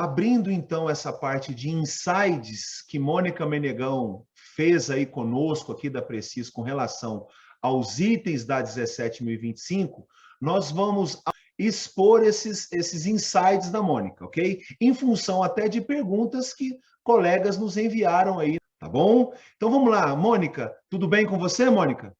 abrindo então essa parte de insights que Mônica Menegão fez aí conosco aqui da Precis com relação aos itens da 17.025, nós vamos expor esses insights da Mônica, ok? Em função até de perguntas que colegas nos enviaram aí, tá bom? Então vamos lá, Mônica, tudo bem com você, Mônica?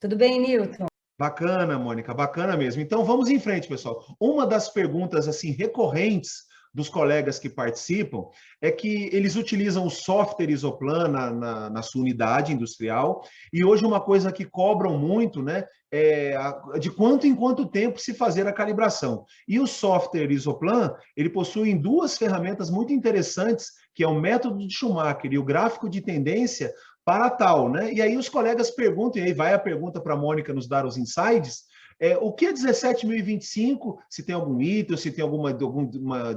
Tudo bem, Newton? Bacana, Mônica, bacana mesmo. Então vamos em frente, pessoal. Uma das perguntas assim recorrentes dos colegas que participam é que eles utilizam o software Isoplan na sua unidade industrial, e hoje uma coisa que cobram muito, né, é de quanto em quanto tempo se fazer a calibração. E o software Isoplan, ele possui duas ferramentas muito interessantes, que é o método de Schumacher e o gráfico de tendência para tal, né? E aí os colegas perguntam, e aí vai a pergunta para a Mônica nos dar os insights, o que é 17.025, se tem algum item, se tem alguma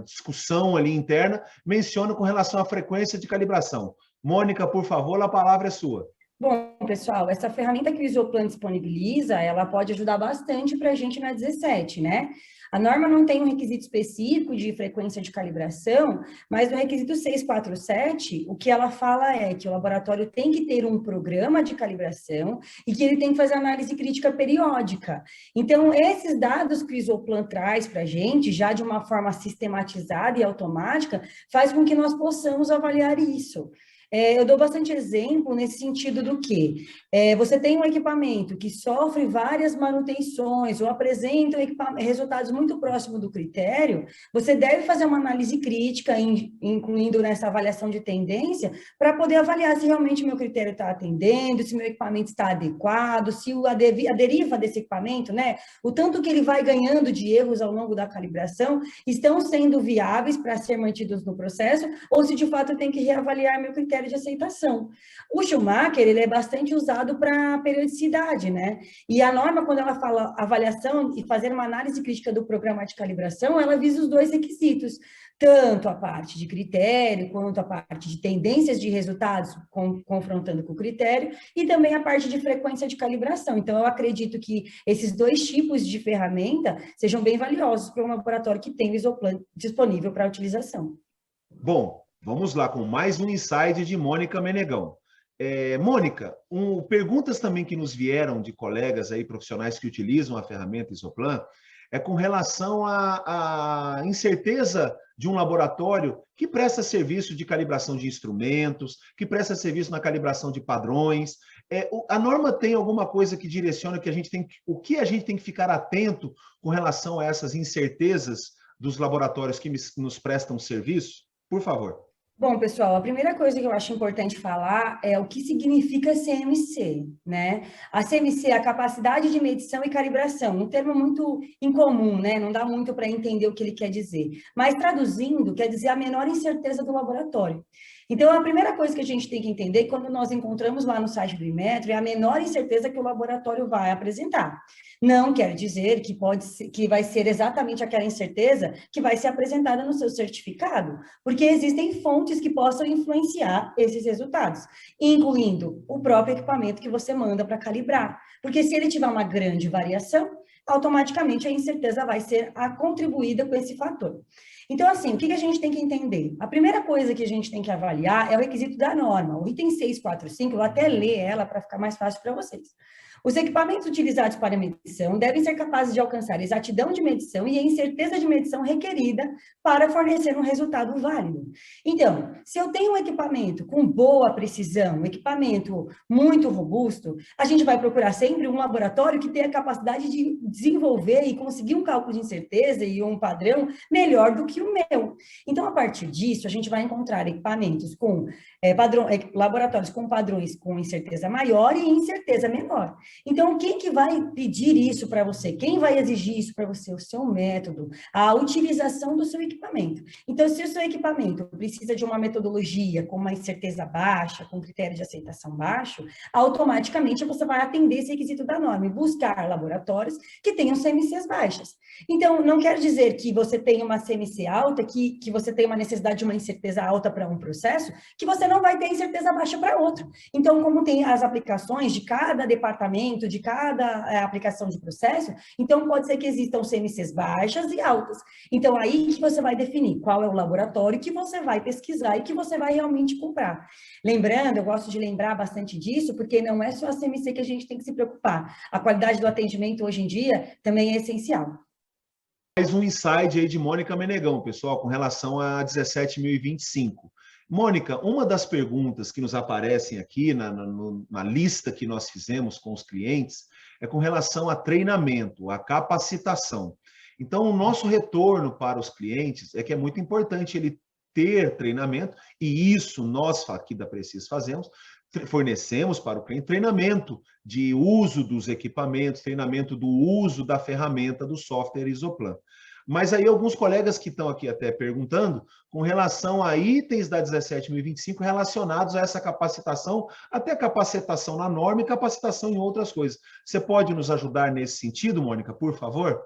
discussão ali interna, menciona com relação à frequência de calibração. Mônica, por favor, a palavra é sua. Bom, pessoal, essa ferramenta que o Isoplan disponibiliza, ela pode ajudar bastante para a gente na 17, né? A norma não tem um requisito específico de frequência de calibração, mas no requisito 647, o que ela fala é que o laboratório tem que ter um programa de calibração e que ele tem que fazer análise crítica periódica. Então, esses dados que o Isoplan traz para a gente, já de uma forma sistematizada e automática, faz com que nós possamos avaliar isso. Eu dou bastante exemplo nesse sentido do que você tem um equipamento que sofre várias manutenções ou apresenta resultados muito próximos do critério, você deve fazer uma análise crítica, incluindo nessa avaliação de tendência, para poder avaliar se realmente o meu critério está atendendo, se meu equipamento está adequado, se a deriva desse equipamento, né, o tanto que ele vai ganhando de erros ao longo da calibração, estão sendo viáveis para ser mantidos no processo, ou se de fato eu tenho que reavaliar meu critério de aceitação. O Schumacher, ele é bastante usado para periodicidade, né? E a norma, quando ela fala avaliação e fazer uma análise crítica do programa de calibração, ela visa os dois requisitos, tanto a parte de critério, quanto a parte de tendências de resultados, confrontando com o critério, e também a parte de frequência de calibração. Então, eu acredito que esses dois tipos de ferramenta sejam bem valiosos para um laboratório que tem o Isoplan disponível para utilização. Bom, vamos lá com mais um insight de Mônica Menegão. Mônica, perguntas também que nos vieram de colegas aí, profissionais que utilizam a ferramenta Isoplan, é com relação à incerteza de um laboratório que presta serviço de calibração de instrumentos, que presta serviço na calibração de padrões. A norma tem alguma coisa que direciona o que a gente tem que ficar atento com relação a essas incertezas dos laboratórios que nos prestam serviço? Por favor. Bom, pessoal, a primeira coisa que eu acho importante falar é o que significa CMC, né? A CMC é a capacidade de medição e calibração, um termo muito incomum, né? Não dá muito para entender o que ele quer dizer. Mas traduzindo, quer dizer a menor incerteza do laboratório. Então, a primeira coisa que a gente tem que entender, quando nós encontramos lá no site do Inmetro, é a menor incerteza que o laboratório vai apresentar. Não quer dizer que vai ser exatamente aquela incerteza que vai ser apresentada no seu certificado, porque existem fontes que possam influenciar esses resultados, incluindo o próprio equipamento que você manda para calibrar. Porque se ele tiver uma grande variação, automaticamente a incerteza vai ser contribuída com esse fator. Então, assim, o que a gente tem que entender? A primeira coisa que a gente tem que avaliar é o requisito da norma. O item 645, eu vou até ler ela para ficar mais fácil para vocês. Os equipamentos utilizados para medição devem ser capazes de alcançar exatidão de medição e a incerteza de medição requerida para fornecer um resultado válido. Então, se eu tenho um equipamento com boa precisão, um equipamento muito robusto, a gente vai procurar sempre um laboratório que tenha a capacidade de desenvolver e conseguir um cálculo de incerteza e um padrão melhor do que o meu. Então, a partir disso, a gente vai encontrar equipamentos com laboratórios com padrões com incerteza maior e incerteza menor. Então, quem que vai pedir isso para você? Quem vai exigir isso para você? O seu método, a utilização do seu equipamento. Então, se o seu equipamento precisa de uma metodologia com uma incerteza baixa, com critério de aceitação baixo, automaticamente você vai atender esse requisito da norma e buscar laboratórios que tenham CMCs baixas. Então, não quer dizer que você tenha uma CMC alta, que você tem uma necessidade de uma incerteza alta para um processo, que você não vai ter incerteza baixa para outro. Então, como tem as aplicações de cada departamento treinamento, de cada aplicação de processo, então pode ser que existam CMCs baixas e altas. Então, aí que você vai definir qual é o laboratório que você vai pesquisar e que você vai realmente comprar. Lembrando, eu gosto de lembrar bastante disso, porque não é só a CMC que a gente tem que se preocupar. A qualidade do atendimento hoje em dia também é essencial. Mais um insight aí de Mônica Menegão, pessoal, com relação a 17.025. Mônica, uma das perguntas que nos aparecem aqui na lista que nós fizemos com os clientes é com relação a treinamento, a capacitação. Então, o nosso retorno para os clientes é que é muito importante ele ter treinamento, e isso nós aqui da Precis fazemos, fornecemos para o cliente treinamento de uso dos equipamentos, treinamento do uso da ferramenta do software Isoplan. Mas aí alguns colegas que estão aqui até perguntando com relação a itens da 17.025 relacionados a essa capacitação, até capacitação na norma e capacitação em outras coisas. Você pode nos ajudar nesse sentido, Mônica, por favor?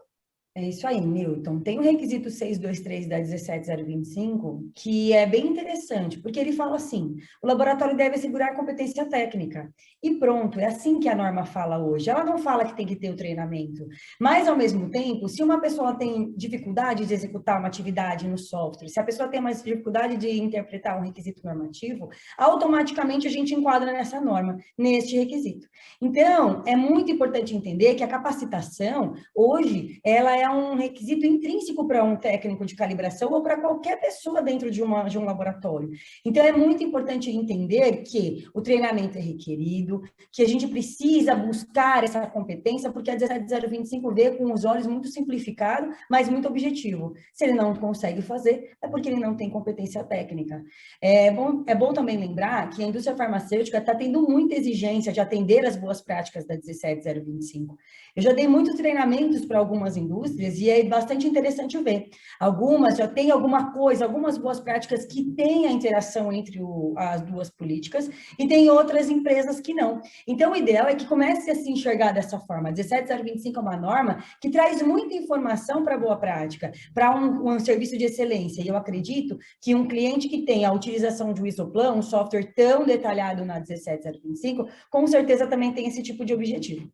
É isso aí, Milton. Tem o requisito 623 da 17025, que é bem interessante, porque ele fala assim: o laboratório deve assegurar competência técnica. E pronto, é assim que a norma fala hoje. Ela não fala que tem que ter o treinamento. Mas, ao mesmo tempo, se uma pessoa tem dificuldade de executar uma atividade no software, se a pessoa tem mais dificuldade de interpretar um requisito normativo, automaticamente a gente enquadra nessa norma, neste requisito. Então, é muito importante entender que a capacitação, hoje, ela é um requisito intrínseco para um técnico de calibração ou para qualquer pessoa dentro de um laboratório. Então, é muito importante entender que o treinamento é requerido, que a gente precisa buscar essa competência, porque a 17025 vê com os olhos muito simplificado, mas muito objetivo. Se ele não consegue fazer, é porque ele não tem competência técnica. É bom também lembrar que a indústria farmacêutica está tendo muita exigência de atender as boas práticas da 17025. Eu já dei muitos treinamentos para algumas indústrias, e é bastante interessante ver. Algumas já têm alguma coisa, algumas boas práticas que têm a interação entre as duas políticas, e tem outras empresas que não. Então, o ideal é que comece a se enxergar dessa forma. A 17025 é uma norma que traz muita informação para a boa prática, para um serviço de excelência. E eu acredito que um cliente que tem a utilização de um Isoplan, um software tão detalhado na 17025, com certeza também tem esse tipo de objetivo.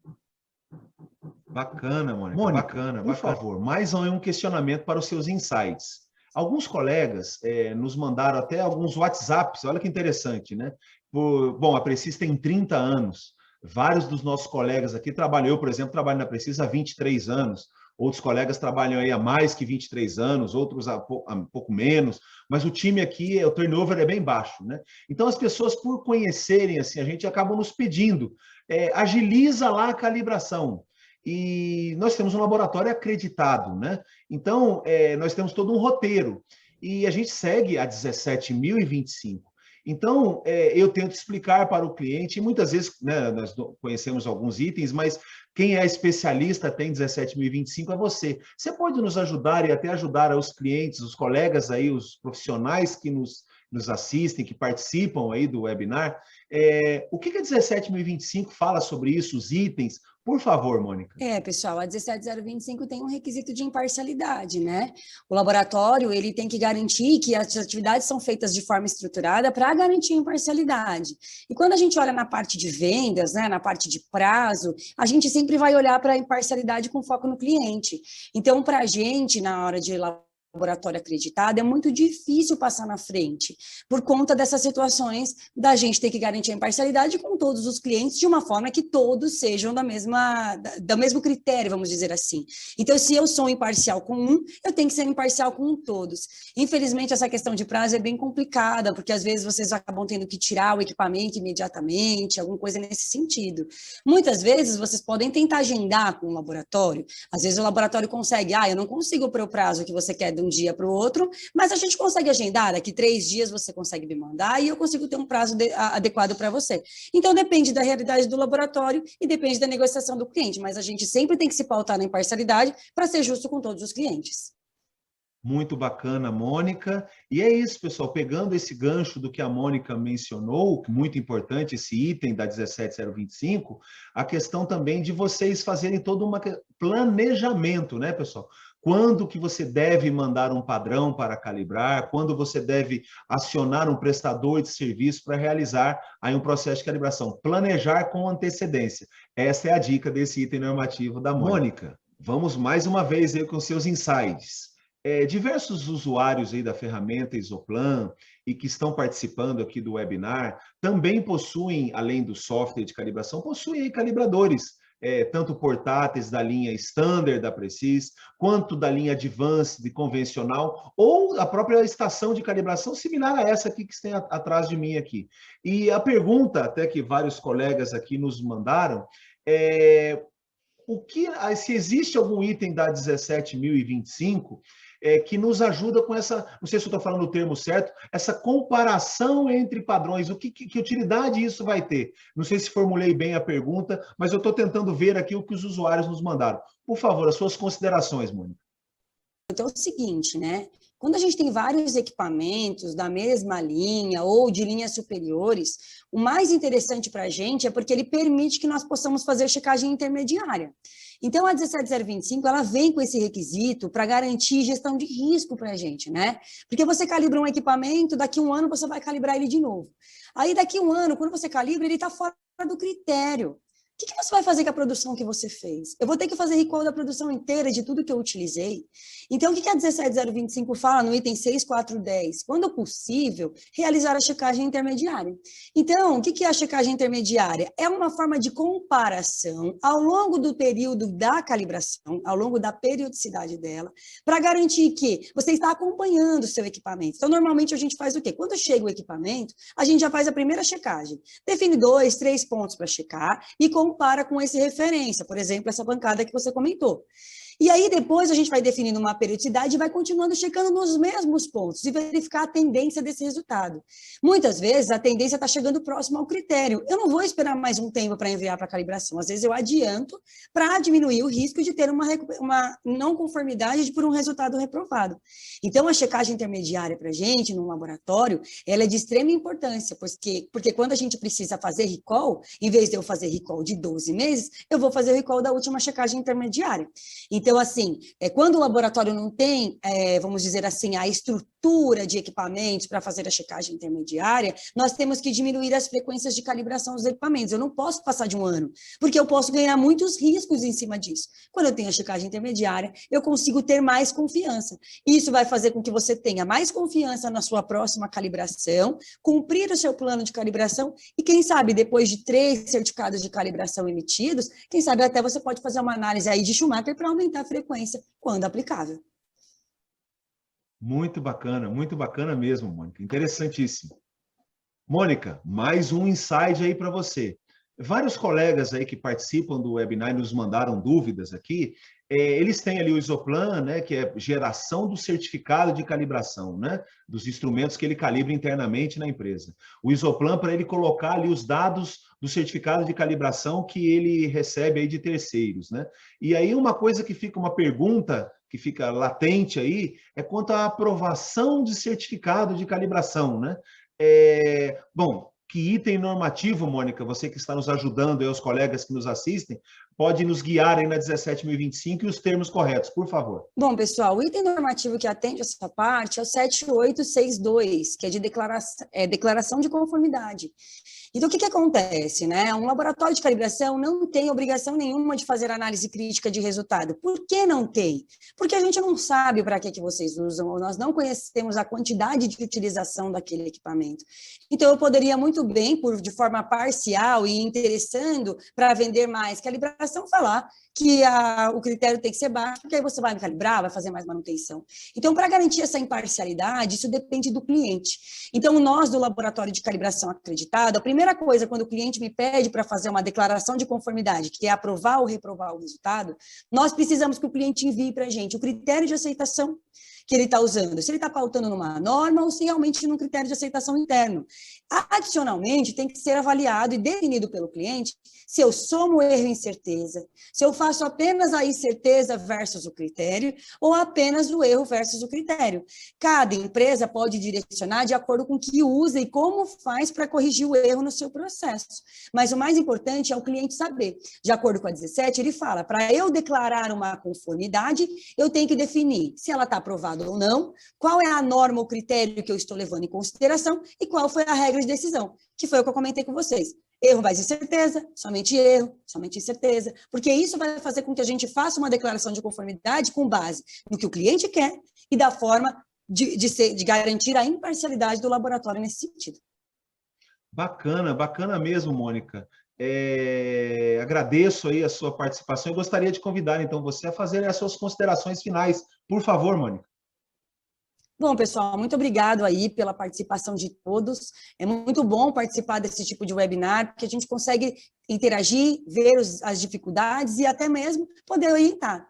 Bacana, Mônica. Bacana. Por favor, mais um questionamento para os seus insights. Alguns colegas nos mandaram até alguns WhatsApps, olha que interessante, né? Bom, a Precis tem 30 anos. Vários dos nossos colegas aqui trabalham, eu, por exemplo, trabalho na Precis há 23 anos. Outros colegas trabalham aí há mais que 23 anos, outros há pouco menos, mas o time aqui, o turnover é bem baixo, né? Então, as pessoas, por conhecerem, assim, a gente acaba nos pedindo, agiliza lá a calibração. E nós temos um laboratório acreditado, né? Então, nós temos todo um roteiro. E a gente segue a 17.025. Então, eu tento explicar para o cliente, e muitas vezes, né, nós conhecemos alguns itens, mas quem é especialista tem 17.025 é você. Você pode nos ajudar e até ajudar os clientes, os colegas aí, os profissionais que nos assistem, que participam aí do webinar. O que a 17.025 fala sobre isso, os itens? Por favor, Mônica. Pessoal, a 17025 tem um requisito de imparcialidade, né? O laboratório, ele tem que garantir que as atividades são feitas de forma estruturada para garantir a imparcialidade. E quando a gente olha na parte de vendas, né, na parte de prazo, a gente sempre vai olhar para a imparcialidade com foco no cliente. Então, para a gente, na hora de laboratório acreditado, é muito difícil passar na frente, por conta dessas situações da gente ter que garantir a imparcialidade com todos os clientes, de uma forma que todos sejam do mesmo critério, vamos dizer assim. Então, se eu sou imparcial com um, eu tenho que ser imparcial com todos. Infelizmente, essa questão de prazo é bem complicada, porque às vezes vocês acabam tendo que tirar o equipamento imediatamente, alguma coisa nesse sentido. Muitas vezes, vocês podem tentar agendar com o laboratório, às vezes o laboratório consegue, eu não consigo para o prazo que você quer de um dia para o outro, mas a gente consegue agendar, daqui 3 dias você consegue me mandar e eu consigo ter um prazo adequado para você. Então, depende da realidade do laboratório e depende da negociação do cliente, mas a gente sempre tem que se pautar na imparcialidade para ser justo com todos os clientes. Muito bacana, Mônica. E é isso, pessoal, pegando esse gancho do que a Mônica mencionou, muito importante, esse item da 17025, a questão também de vocês fazerem todo um planejamento, né, pessoal? quando que você deve mandar um padrão para calibrar, quando você deve acionar um prestador de serviço para realizar aí um processo de calibração. Planejar com antecedência. Essa é a dica desse item normativo da Mônica. Vamos mais uma vez aí com seus insights. Diversos usuários aí da ferramenta Isoplan e que estão participando aqui do webinar também possuem, além do software de calibração, possuem aí calibradores, tanto portáteis da linha Standard da Precis, quanto da linha Advanced convencional, ou a própria estação de calibração similar a essa aqui que tem atrás de mim aqui. E a pergunta, até que vários colegas aqui nos mandaram, se existe algum item da 17.025 que nos ajuda com essa, não sei se eu estou falando o termo certo, essa comparação entre padrões, que utilidade isso vai ter? Não sei se formulei bem a pergunta, mas eu estou tentando ver aqui o que os usuários nos mandaram. Por favor, as suas considerações, Mônica. Então é o seguinte, né? Quando a gente tem vários equipamentos da mesma linha ou de linhas superiores, o mais interessante para a gente é porque ele permite que nós possamos fazer checagem intermediária. Então, a 17025, ela vem com esse requisito para garantir gestão de risco para a gente, né? Porque você calibra um equipamento, daqui a um ano você vai calibrar ele de novo. Aí, daqui a um ano, quando você calibra, ele está fora do critério. O que você vai fazer com a produção que você fez? Eu vou ter que fazer recall da produção inteira de tudo que eu utilizei. Então, o que a 17025 fala no item 6410? Quando possível, realizar a checagem intermediária. Então, o que é a checagem intermediária? É uma forma de comparação ao longo do período da calibração, ao longo da periodicidade dela, para garantir que você está acompanhando o seu equipamento. Então, normalmente, a gente faz o quê? Quando chega o equipamento, a gente já faz a primeira checagem. Define 2, 3 pontos para checar e compara com esse referência, por exemplo, essa bancada que você comentou. E aí, depois, a gente vai definindo uma periodicidade e vai continuando checando nos mesmos pontos e verificar a tendência desse resultado. Muitas vezes, a tendência está chegando próximo ao critério. Eu não vou esperar mais um tempo para enviar para a calibração. Às vezes, eu adianto para diminuir o risco de ter uma não conformidade por um resultado reprovado. Então, a checagem intermediária para a gente, no laboratório, ela é de extrema importância, porque quando a gente precisa fazer recall, em vez de eu fazer recall de 12 meses, eu vou fazer recall da última checagem intermediária. Então, assim, quando o laboratório não tem, vamos dizer assim, a estrutura de equipamentos para fazer a checagem intermediária, nós temos que diminuir as frequências de calibração dos equipamentos. Eu não posso passar de um ano, porque eu posso ganhar muitos riscos em cima disso. Quando eu tenho a checagem intermediária, eu consigo ter mais confiança. Isso vai fazer com que você tenha mais confiança na sua próxima calibração, cumprir o seu plano de calibração e, quem sabe, depois de 3 certificados de calibração emitidos, quem sabe até você pode fazer uma análise aí de Schumacher para aumentar a frequência quando aplicável. Muito bacana mesmo, Mônica. Interessantíssimo. Mônica, mais um insight aí para você. Vários colegas aí que participam do webinar nos mandaram dúvidas aqui. Eles têm ali o Isoplan, né, que é geração do certificado de calibração, né, dos instrumentos que ele calibra internamente na empresa. O Isoplan, para ele colocar ali os dados do certificado de calibração que ele recebe aí de terceiros, né? E aí uma coisa que fica, uma pergunta que fica latente aí, é quanto à aprovação de certificado de calibração, né? Bom, que item normativo, Mônica, você que está nos ajudando, e os colegas que nos assistem, pode nos guiar aí na 17.025 e os termos corretos, por favor. Bom, pessoal, o item normativo que atende essa parte é o 7862, que é de declaração de conformidade. Então, o que acontece, né? Um laboratório de calibração não tem obrigação nenhuma de fazer análise crítica de resultado. Por que não tem? Porque a gente não sabe para que vocês usam, ou nós não conhecemos a quantidade de utilização daquele equipamento. Então, eu poderia muito bem, de forma parcial e interessando para vender mais calibração, falar que o critério tem que ser baixo, porque aí você vai calibrar, vai fazer mais manutenção. Então, para garantir essa imparcialidade, isso depende do cliente. Então, nós, do laboratório de calibração acreditado, a primeira coisa, quando o cliente me pede para fazer uma declaração de conformidade, que é aprovar ou reprovar o resultado, nós precisamos que o cliente envie para a gente o critério de aceitação, que ele está usando, se ele está pautando numa norma ou se realmente num critério de aceitação interno. Adicionalmente, tem que ser avaliado e definido pelo cliente se eu somo o erro e incerteza, se eu faço apenas a incerteza versus o critério ou apenas o erro versus o critério. Cada empresa pode direcionar de acordo com o que usa e como faz para corrigir o erro no seu processo. Mas o mais importante é o cliente saber. De acordo com a 17, ele fala, para eu declarar uma conformidade, eu tenho que definir se ela está aprovada ou não, qual é a norma ou critério que eu estou levando em consideração e qual foi a regra de decisão, que foi o que eu comentei com vocês. Erro mais incerteza, somente erro, somente incerteza, porque isso vai fazer com que a gente faça uma declaração de conformidade com base no que o cliente quer e da forma de garantir a imparcialidade do laboratório nesse sentido. Bacana, bacana mesmo, Mônica. Agradeço aí a sua participação e gostaria de convidar, então, você a fazer as suas considerações finais. Por favor, Mônica. Bom, pessoal, muito obrigado aí pela participação de todos. É muito bom participar desse tipo de webinar, porque a gente consegue interagir, ver as dificuldades e até mesmo poder orientar.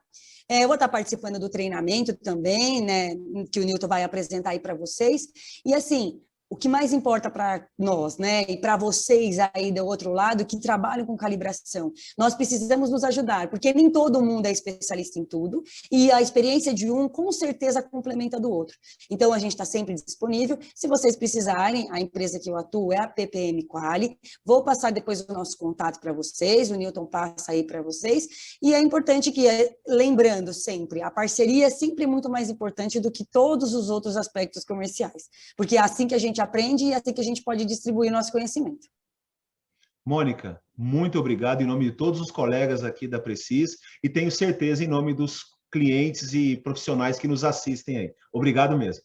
Eu vou estar participando do treinamento também, né, que o Newton vai apresentar aí para vocês. E assim, o que mais importa para nós, né, e para vocês aí do outro lado que trabalham com calibração, nós precisamos nos ajudar, porque nem todo mundo é especialista em tudo, e a experiência de um com certeza complementa do outro. Então, a gente está sempre disponível. Se vocês precisarem, a empresa que eu atuo é a PPM Quali. Vou passar depois o nosso contato para vocês, o Newton passa aí para vocês, e é importante que, lembrando sempre, a parceria é sempre muito mais importante do que todos os outros aspectos comerciais, porque é assim que a gente aprende e é assim que a gente pode distribuir nosso conhecimento. Mônica, muito obrigado em nome de todos os colegas aqui da Precis e tenho certeza em nome dos clientes e profissionais que nos assistem aí. Obrigado mesmo.